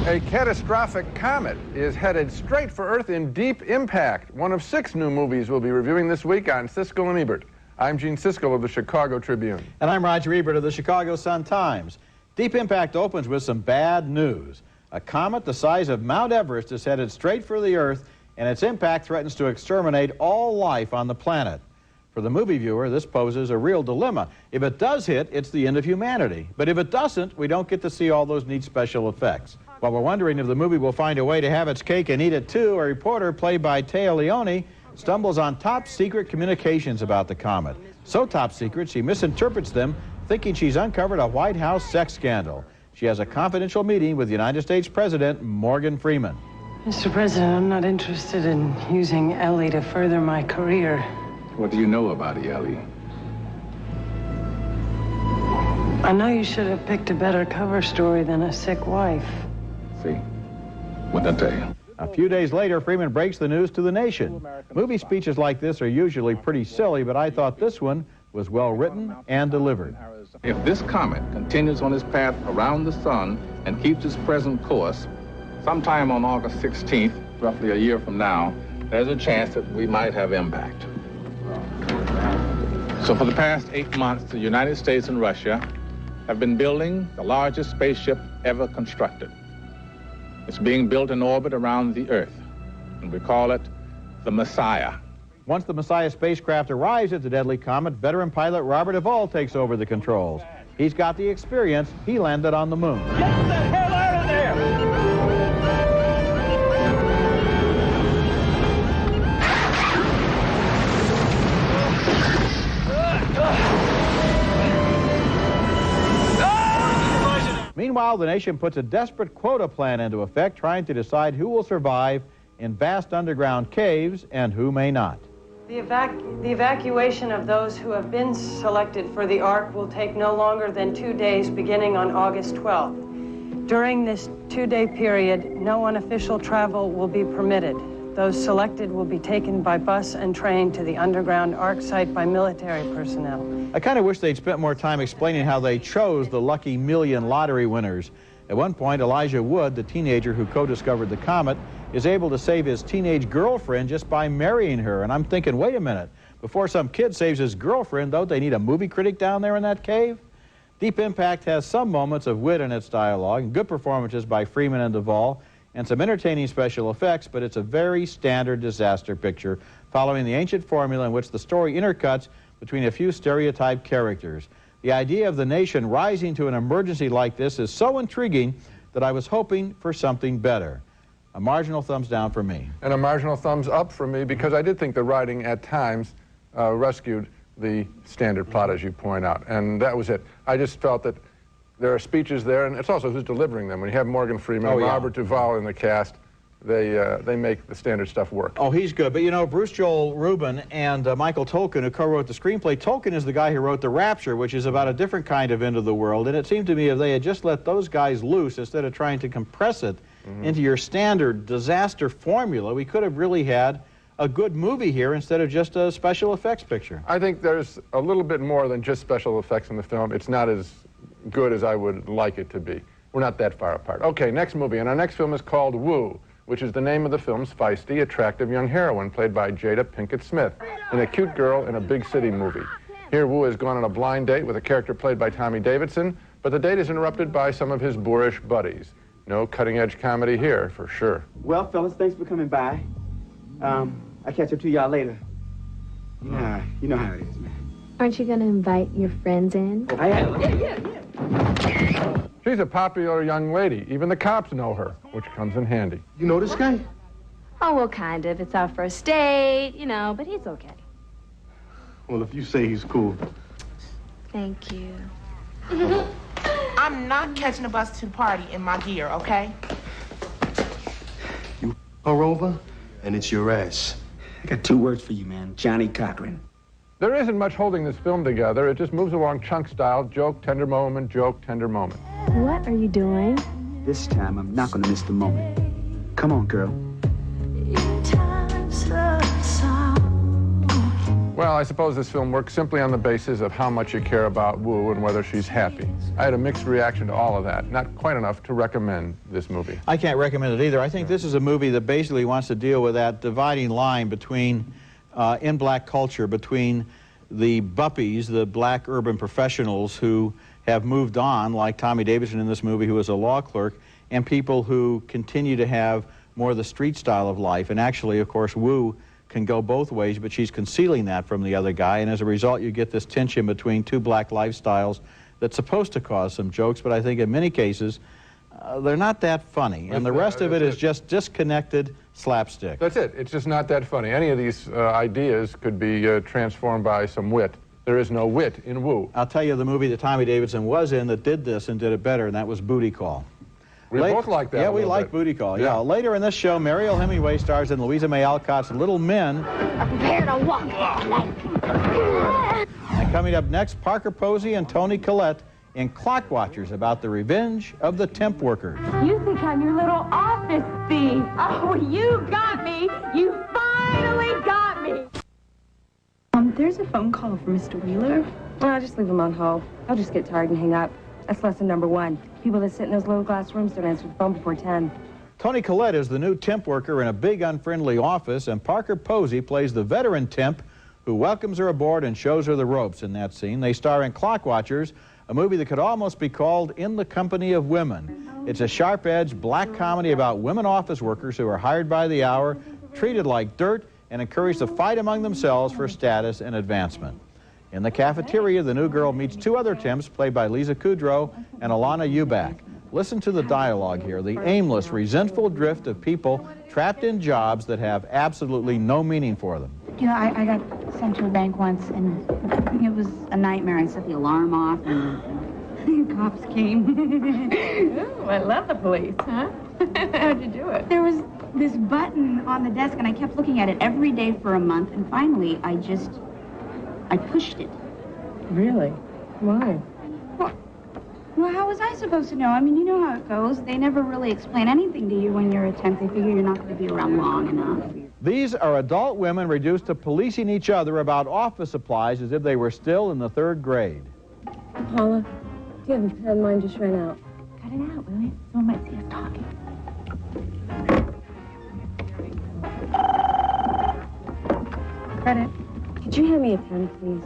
A catastrophic comet is headed straight for Earth in Deep Impact, one of 6 new movies we'll be reviewing this week on Siskel and Ebert. I'm Gene Siskel of the Chicago Tribune. And I'm Roger Ebert of the Chicago Sun-Times. Deep Impact opens with some bad news. A comet the size of Mount Everest is headed straight for the Earth, and its impact threatens to exterminate all life on the planet. For the movie viewer, this poses a real dilemma. If it does hit, it's the end of humanity. But if it doesn't, we don't get to see all those neat special effects. While we're wondering if the movie will find a way to have its cake and eat it too, a reporter played by Téa Leoni stumbles on top-secret communications about the comet. So top secret, she misinterprets them, thinking she's uncovered a White House sex scandal. She has a confidential meeting with United States President Morgan Freeman. Mr. President, I'm not interested in using Ellie to further my career. What do you know about Ellie? I know you should have picked a better cover story than a sick wife. See? What'd I tell you? A few days later, Freeman breaks the news to the nation. Movie speeches like this are usually pretty silly, but I thought this one was well written and delivered. If this comet continues on its path around the sun and keeps its present course, sometime on August 16th, roughly a year from now, there's a chance that we might have impact. So for the past 8 months, the United States and Russia have been building the largest spaceship ever constructed. It's being built in orbit around the Earth, and we call it the Messiah. Once the Messiah spacecraft arrives at the deadly comet, veteran pilot Robert Duvall takes over the controls. He's got the experience. He landed on the moon. Get the hell out of there! Meanwhile, the nation puts a desperate quota plan into effect, trying to decide who will survive in vast underground caves and who may not. The evacuation of those who have been selected for the Ark will take no longer than 2 days, beginning on August 12th. During this 2-day period, no unofficial travel will be permitted. Those selected will be taken by bus and train to the underground Ark site by military personnel. I kind of wish they'd spent more time explaining how they chose the lucky million lottery winners. At one point, Elijah Wood, the teenager who co-discovered the comet, is able to save his teenage girlfriend just by marrying her. And I'm thinking, wait a minute, before some kid saves his girlfriend, don't they need a movie critic down there in that cave? Deep Impact has some moments of wit in its dialogue, and good performances by Freeman and Duvall, and some entertaining special effects, but it's a very standard disaster picture following the ancient formula in which the story intercuts between a few stereotyped characters. The idea of the nation rising to an emergency like this is so intriguing that I was hoping for something better. A marginal thumbs down for me. And a marginal thumbs up for me, because I did think the writing at times rescued the standard plot, as you point out. And that was it. I just felt that there are speeches there, and it's also who's delivering them. When you have Morgan Freeman and Robert Duvall in the cast, they make the standard stuff work. Oh, he's good. But, you know, Bruce Joel Rubin and Michael Tolkien, who co-wrote the screenplay, Tolkien is the guy who wrote The Rapture, which is about a different kind of end of the world. And it seemed to me if they had just let those guys loose instead of trying to compress it into your standard disaster formula, we could have really had a good movie here instead of just a special effects picture. I think there's a little bit more than just special effects in the film. It's not as good as I would like it to be. We're not that far apart. Okay, next movie. And our next film is called Woo, which is the name of the film's feisty, attractive young heroine, played by Jada Pinkett Smith, in a cute girl in a big city movie. Here, Woo has gone on a blind date with a character played by Tommy Davidson, but the date is interrupted by some of his boorish buddies. No cutting-edge comedy here, for sure. Well, fellas, thanks for coming by. I'll catch up to y'all later. You know how it is, man. Aren't you going to invite your friends in? I am. Yeah. She's a popular young lady. Even the cops know her, which comes in handy. You know this guy? Oh, well, kind of. It's our first date, you know, but he's okay. Well, if you say he's cool. Thank you. I'm not catching a bus to the party in my gear, okay? You her over, and it's your ass. I got 2 words for you, man. Johnny Cochran. There isn't much holding this film together. It just moves along chunk style, joke, tender moment, joke, tender moment. What are you doing? This time, I'm not gonna miss the moment. Come on, girl. Well, I suppose this film works simply on the basis of how much you care about Wu and whether she's happy. I had a mixed reaction to all of that. Not quite enough to recommend this movie. I can't recommend it either. I think this is a movie that basically wants to deal with that dividing line between, in black culture, between the buppies, the black urban professionals who have moved on, like Tommy Davidson in this movie, who is a law clerk, and people who continue to have more of the street style of life. And actually, of course, Wu can go both ways, but she's concealing that from the other guy, and as a result you get this tension between 2 black lifestyles that's supposed to cause some jokes, but I think in many cases they're not that funny, and the rest of it is just disconnected slapstick. That's it. It's just not that funny. Any of these ideas could be transformed by some wit. There is no wit in Wu. I'll tell you the movie that Tommy Davidson was in that did this and did it better, and that was Booty Call. We both like that. Yeah, we like Booty Call. Yeah. Later in this show, Mariel Hemingway stars in Louisa May Alcott's Little Men. Prepare to walk that life. And coming up next, Parker Posey and Toni Collette in Clockwatchers about the revenge of the temp workers. You think I'm your little office thief. Oh, you got me. You finally got me. There's a phone call from Mr. Wheeler. Well, I'll just leave him on hold. I'll just get tired and hang up. That's lesson number 1. People that sit in those little glass rooms don't answer the phone before 10. Toni Collette is the new temp worker in a big, unfriendly office, and Parker Posey plays the veteran temp who welcomes her aboard and shows her the ropes in that scene. They star in Clockwatchers, a movie that could almost be called In the Company of Women. It's a sharp-edged black comedy about women office workers who are hired by the hour, treated like dirt, and encouraged to fight among themselves for status and advancement. In the cafeteria, the new girl meets 2 other temps, played by Lisa Kudrow and Alana Eubank. Listen to the dialogue here, the aimless, resentful drift of people trapped in jobs that have absolutely no meaning for them. You know, I got sent to a bank once, and it was a nightmare. I set the alarm off, and the cops came. Ooh, I love the police, huh? How'd you do it? There was this button on the desk, and I kept looking at it every day for a month, and finally, I pushed it. Really? Why? Well, how was I supposed to know? I mean, you know how it goes. They never really explain anything to you when you're a temp. They figure you're not going to be around long enough. These are adult women reduced to policing each other about office supplies as if they were still in the 3rd grade. Paula, do you have a pen? Mine just ran out. Cut it out, will you? Someone might see us talking. Credit. Could you hand me a pen, please?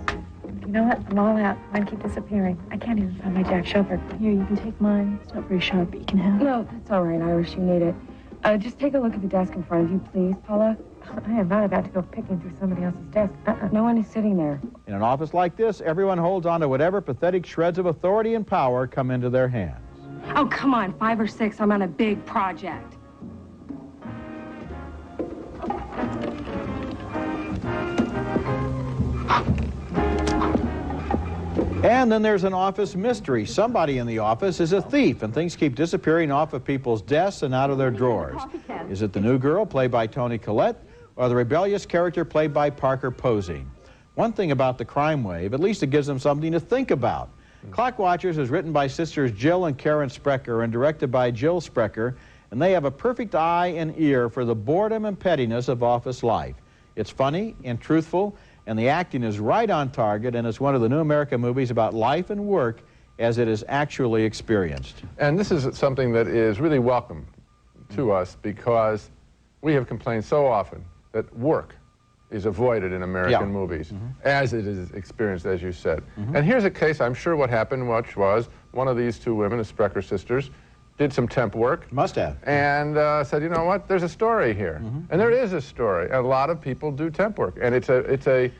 You know what? I'm all out. Mine keep disappearing. I can't even find my Jack Shelburne. Here, you can take mine. It's not very sharp, but you can have it. No, that's all right, Irish. You need it. Just take a look at the desk in front of you, please, Paula. I am not about to go picking through somebody else's desk. No one is sitting there. In an office like this, everyone holds on to whatever pathetic shreds of authority and power come into their hands. Oh, come on, 5 or 6. I'm on a big project. And then there's an office mystery. Somebody in the office is a thief, and things keep disappearing off of people's desks and out of their drawers. Is it the new girl, played by Toni Collette, or the rebellious character played by Parker Posey? One thing about the crime wave, at least it gives them something to think about. Clockwatchers is written by sisters Jill and Karen Sprecher and directed by Jill Sprecher, and they have a perfect eye and ear for the boredom and pettiness of office life. It's funny and truthful, and the acting is right on target, and it's one of the new American movies about life and work as it is actually experienced. And this is something that is really welcome to us because we have complained so often that work is avoided in American movies, as it is experienced, as you said. And here's a case, I'm sure what happened, which was one of these 2 women, the Sprecher sisters, did some temp work. Must have. And said, you know what, there's a story here. And there is a story. A lot of people do temp work. And it's a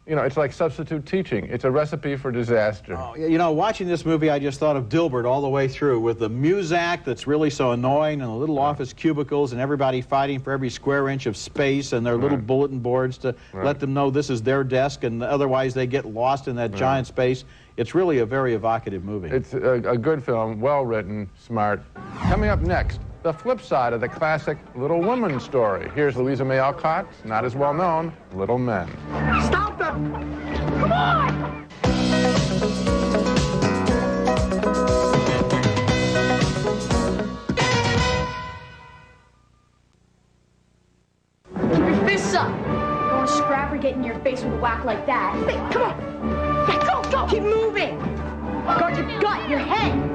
you know, it's like substitute teaching. It's a recipe for disaster. Oh, you know, watching this movie, I just thought of Dilbert all the way through, with the Muzak that's really so annoying, and the little office cubicles, and everybody fighting for every square inch of space, and their little bulletin boards to let them know this is their desk, and otherwise they get lost in that giant space. It's really a very evocative movie. It's a good film, well written, smart. Coming up next, the flip side of the classic Little Woman story. Here's Louisa May Alcott's, not as well known, Little Men. Stop them! Come on! Keep your fists up. You don't want a scrapper get in your face with a whack like that. Hey, come on. Yeah, go, go. Keep moving. Guard your gut, your head.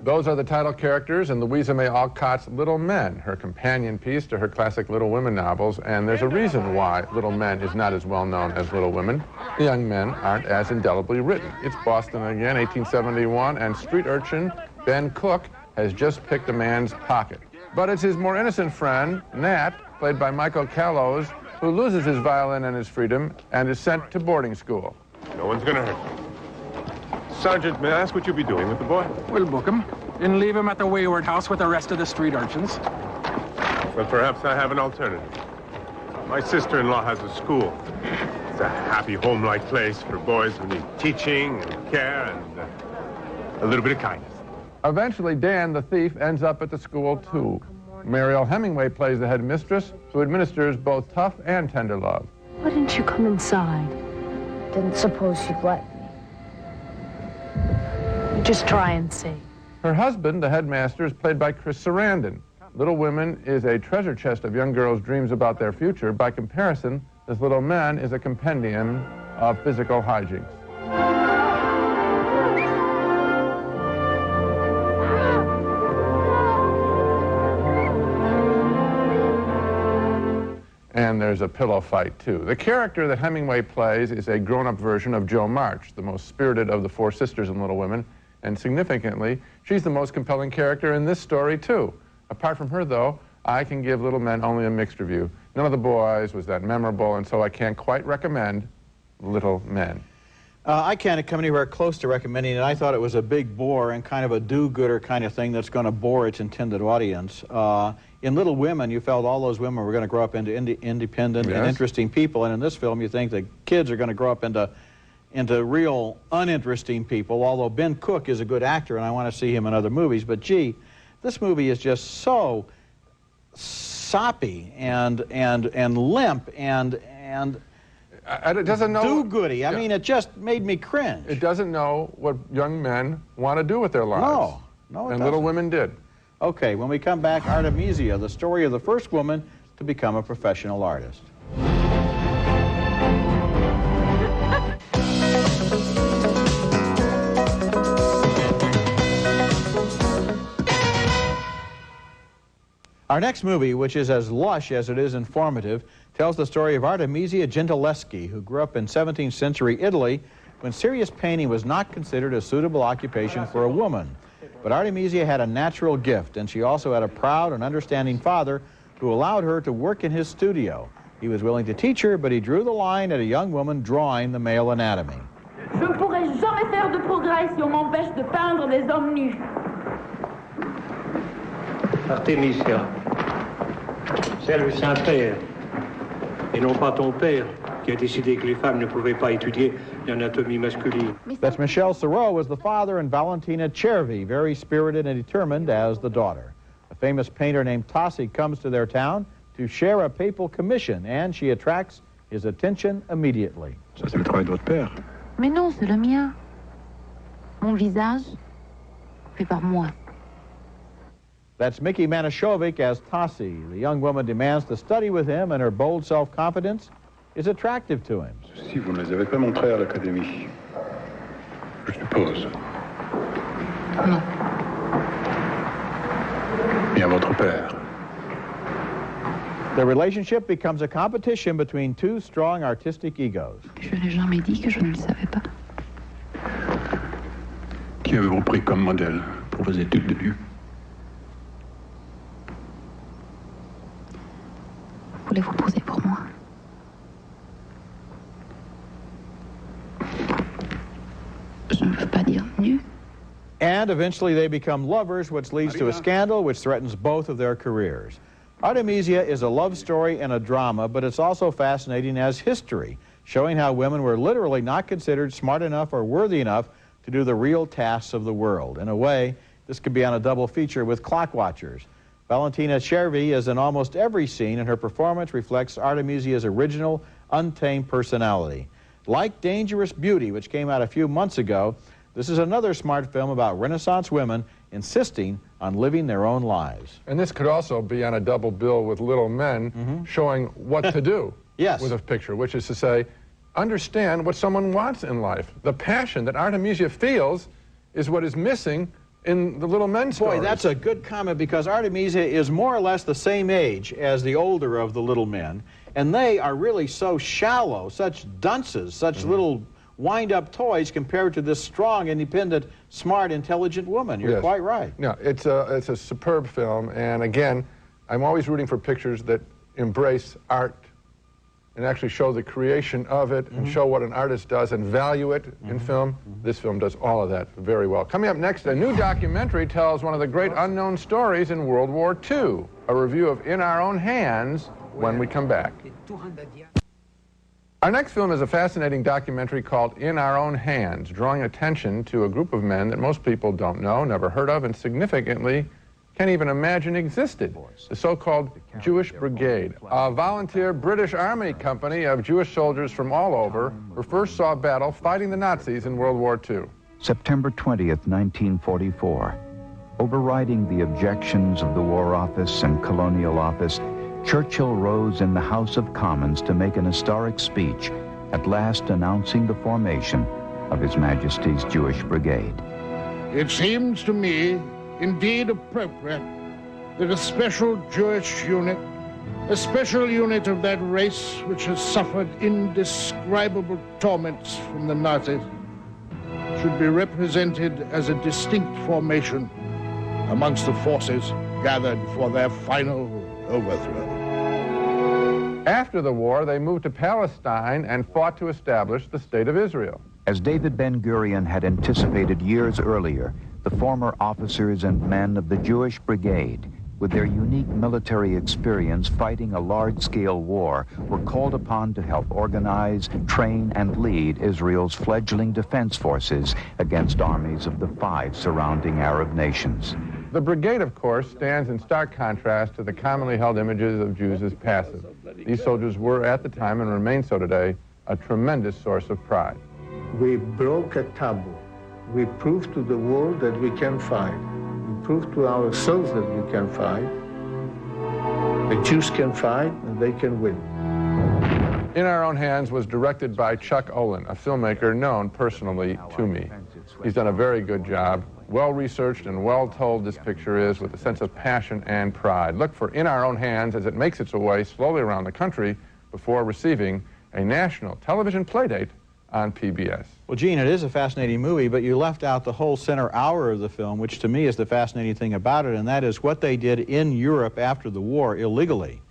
Those are the title characters in Louisa May Alcott's Little Men, her companion piece to her classic Little Women novels, and there's a reason why Little Men is not as well known as Little Women. The young men aren't as indelibly written. It's Boston again, 1871, and street urchin Ben Cook has just picked a man's pocket. But it's his more innocent friend, Nat, played by Michael Callows, who loses his violin and his freedom and is sent to boarding school. No one's gonna hurt you. Sergeant, may I ask what you'll be doing with the boy? We'll book him and leave him at the Wayward House with the rest of the street urchins. Well, perhaps I have an alternative. My sister-in-law has a school. It's a happy, home-like place for boys who need teaching and care and a little bit of kindness. Eventually, Dan, the thief, ends up at the school, too. Mariel Hemingway plays the headmistress, who administers both tough and tender love. Why didn't you come inside? Didn't suppose you'd let me. Just try and see. Her husband, the headmaster, is played by Chris Sarandon. Little Women is a treasure chest of young girls' dreams about their future. By comparison, this Little Men is a compendium of physical hijinks. And there's a pillow fight, too. The character that Hemingway plays is a grown-up version of Jo March, the most spirited of the four sisters in Little Women. And significantly, she's the most compelling character in this story, too. Apart from her, though, I can give Little Men only a mixed review. None of the boys was that memorable, and so I can't quite recommend Little Men. I can't come anywhere close to recommending it. I thought it was a big bore and kind of a do-gooder kind of thing that's going to bore its intended audience. In Little Women, you felt all those women were going to grow up into independent and interesting people, and in this film, you think the kids are going to grow up into real uninteresting people, although Ben Cook is a good actor, and I want to see him in other movies. But, gee, this movie is just so soppy and limp and it doesn't know do-goody. I mean, it just made me cringe. It doesn't know what young men want to do with their lives. No, it and doesn't. Little Women did. Okay, when we come back, Artemisia, the story of the first woman to become a professional artist. Our next movie, which is as lush as it is informative, tells the story of Artemisia Gentileschi, who grew up in 17th century Italy when serious painting was not considered a suitable occupation for a woman. But Artemisia had a natural gift, and she also had a proud and understanding father who allowed her to work in his studio. He was willing to teach her, but he drew the line at a young woman drawing the male anatomy. Je ne pourrai jamais faire de progrès si on m'empêche de peindre des hommes nus. Artemisia, c'est le Saint-Père, et non pas ton père, qui a décidé que les femmes ne pouvaient pas étudier l'anatomie masculine. That's Michel Serrault as the father and Valentina Cervi, very spirited and determined, as the daughter. A famous painter named Tassi comes to their town to share a papal commission, and she attracts his attention immediately. Ça, c'est le travail de votre père. Mais non, c'est le mien. Mon visage, fait par moi. That's Mickey Manashovic as Tassi. The young woman demands to study with him, and her bold self-confidence is attractive to him. Si vous ne les avez pas montrés à l'académie, je suppose. Non. Et à votre père. The relationship becomes a competition between two strong artistic egos. Je n'ai jamais dit que je ne le savais pas. Qui avez-vous pris comme modèle pour vos études de nu? Voulez-vous poser pour moi? on ne peut pas dire nu. And eventually they become lovers, which leads to a scandal which threatens both of their careers. Artemisia is a love story and a drama, but it's also fascinating as history, showing how women were literally not considered smart enough or worthy enough to do the real tasks of the world. In a way, this could be on a double feature with Clockwatchers. Valentina Chervi is in almost every scene, and her performance reflects Artemisia's original, untamed personality. Like Dangerous Beauty, which came out a few months ago, this is another smart film about Renaissance women insisting on living their own lives. And this could also be on a double bill with Little Men, showing what to do with a picture, which is to say, understand what someone wants in life. The passion that Artemisia feels is what is missing in the Little Men stories. Boy, that's a good comment, because Artemisia is more or less the same age as the older of the Little Men, and they are really so shallow, such dunces, such little wind-up toys compared to this strong, independent, smart, intelligent woman. You're quite right. No, it's a superb film, and again, I'm always rooting for pictures that embrace art and actually show the creation of it and show what an artist does and value it in film. This film does all of that very well. Coming up next, a new documentary tells one of the great unknown stories in World War II. A review of In Our Own Hands when we come back. Our next film is a fascinating documentary called In Our Own Hands, drawing attention to a group of men that most people don't know, never heard of, and significantly can't even imagine existed. The so-called Jewish Brigade, a volunteer British Army company of Jewish soldiers from all over who first saw battle fighting the Nazis in World War II. September 20th, 1944. Overriding the objections of the War Office and Colonial Office, Churchill rose in the House of Commons to make an historic speech, at last announcing the formation of His Majesty's Jewish Brigade. It seems to me indeed appropriate that a special Jewish unit, a special unit of that race which has suffered indescribable torments from the Nazis, should be represented as a distinct formation amongst the forces gathered for their final overthrow. After the war, they moved to Palestine and fought to establish the State of Israel. As David Ben-Gurion had anticipated years earlier, the former officers and men of the Jewish Brigade, with their unique military experience fighting a large-scale war, were called upon to help organize, train, and lead Israel's fledgling defense forces against armies of the 5 surrounding Arab nations. The brigade, of course, stands in stark contrast to the commonly held images of Jews as passive. These soldiers were, at the time, and remain so today, a tremendous source of pride. We broke a taboo. We proved to the world that we can fight. We proved to ourselves that we can fight. The Jews can fight, and they can win. In Our Own Hands was directed by Chuck Olin, a filmmaker known personally to me. He's done a very good job. Well-researched and well-told this picture is, with a sense of passion and pride. Look for In Our Own Hands as it makes its way slowly around the country before receiving a national television playdate on PBS. Well, Gene, it is a fascinating movie, but you left out the whole center hour of the film, which to me is the fascinating thing about it, and that is what they did in Europe after the war illegally.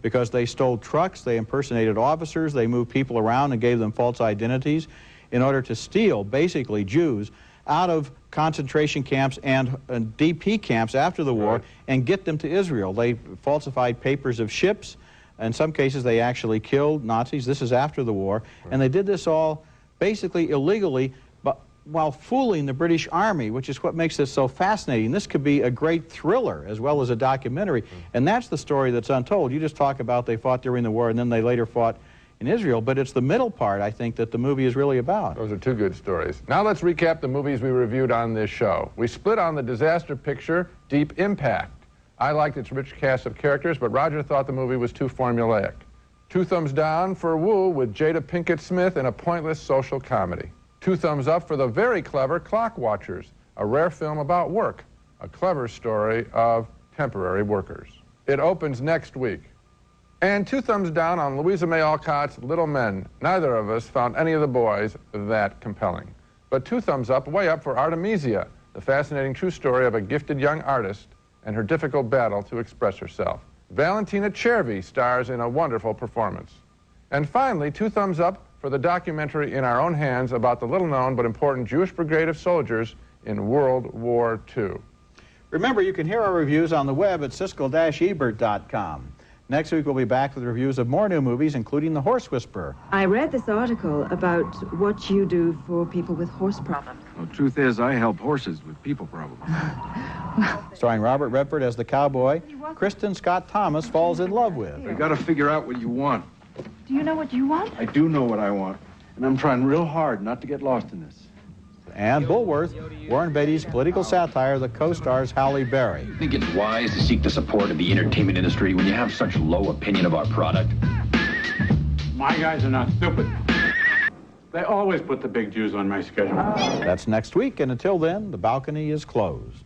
Because they stole trucks, they impersonated officers, they moved people around and gave them false identities in order to steal, basically, Jews out of concentration camps and DP camps after the war and get them to Israel. They falsified papers of ships. In some cases, they actually killed Nazis. This is after the war. And they did this all basically illegally, but while fooling the British Army, which is what makes this so fascinating. This could be a great thriller as well as a documentary. And that's the story that's untold. You just talk about they fought during the war and then they later fought in Israel, but it's the middle part, I think, that the movie is really about. Those are two good stories. Now let's recap the movies we reviewed on this show. We split on the disaster picture, Deep Impact. I liked its rich cast of characters, but Roger thought the movie was too formulaic. 2 thumbs down for Woo with Jada Pinkett Smith in a pointless social comedy. 2 thumbs up for the very clever Clockwatchers, a rare film about work, a clever story of temporary workers. It opens next week. And 2 thumbs down on Louisa May Alcott's Little Men. Neither of us found any of the boys that compelling. But 2 thumbs up, way up for Artemisia, the fascinating true story of a gifted young artist and her difficult battle to express herself. Valentina Chervi stars in a wonderful performance. And finally, 2 thumbs up for the documentary In Our Own Hands about the little-known but important Jewish brigade of soldiers in World War II. Remember, you can hear our reviews on the web at Siskel-Ebert.com. Next week, we'll be back with reviews of more new movies, including The Horse Whisperer. I read this article about what you do for people with horse problems. Well, the truth is, I help horses with people problems. Starring Robert Redford as the cowboy, Kristen Scott Thomas falls in love with. You got to figure out what you want. Do you know what you want? I do know what I want, and I'm trying real hard not to get lost in this. And Bullworth, Warren Beatty's political satire that co-stars Halle Berry. I think it's wise to seek the support of the entertainment industry when you have such low opinion of our product. My guys are not stupid. They always put the big Jews on my schedule. That's next week, and until then, the balcony is closed.